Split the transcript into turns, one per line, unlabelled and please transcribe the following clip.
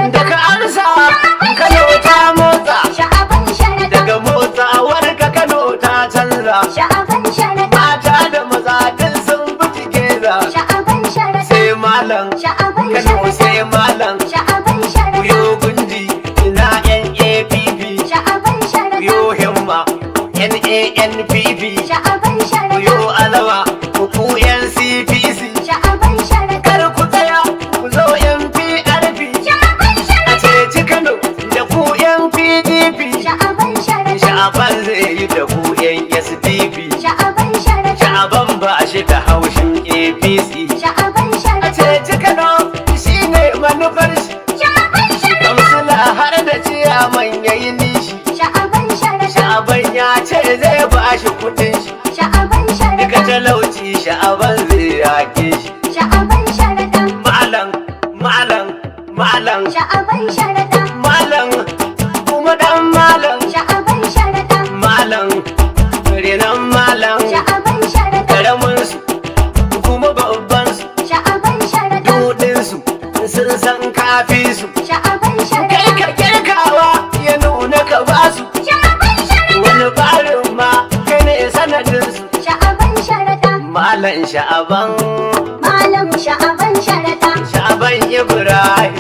sharaɗa.
daga ansa Kano ta motsa,
Sha'aban sharaɗa.
daga motsawar ka Kano ta canza.
Sha'aban sharaɗa.
Mata da maza duk sun bi jigeza.
Sha'aban sharaɗa.
Sai malam
Sha'aban
Kano
sharaɗa.
sai malam.
Sha'aban sharaɗa.
Kuyo gundi ina NAPP.
Sha'aban sharaɗa.
Kuyo himma NANPP.
Sha'aban sharaɗa.
Kuyo alawa ku NCPC.
Sha'aban sharaɗa.
Kar ku tsaya ku zo NPRP.
Sha'aban
A
sharaɗa.
ceci Kano da ku PDP.
Sha'aban sharaɗa.
Sha'aban zai yi da ku SDP.
Sha'aban sharaɗa.
Sha'aban ba shi da haushin APC.
Sha'aban
A
sharaɗa.
ceci Kano shi ne manufar shi.
Sha'aban sharaɗa.
Kamsila har da ciyaman yayi nishi.
Sha'aban sharaɗa.
Sha'aban ya ce zai ba shi kudin shi.
Sha'aban
Duka
sharaɗa.
talauci Sha'aban zai yake shi.
Sha'aban sharaɗa.
Malam, malam, malam,
Sha'aban sharaɗa.
malam, kuma dan malam,
Sha'aban sharaɗa.
malam, renan malam,
Sha'aban sharaɗa.
karamin su, kuma babban su,
Sha'aban sharaɗa.
dudin su, sun san kafi su.
Sha'aban
Kai
sharaɗa.
ka kirkawa ya nuna ka ba su.
Sha'aban sharaɗa.
Wani barin ma kai ne sanadin su.
Sha'aban sharaɗa.
Malam Sha'aban,
Malam Sha'aban sharaɗa.
Sha'aban Ibrahim.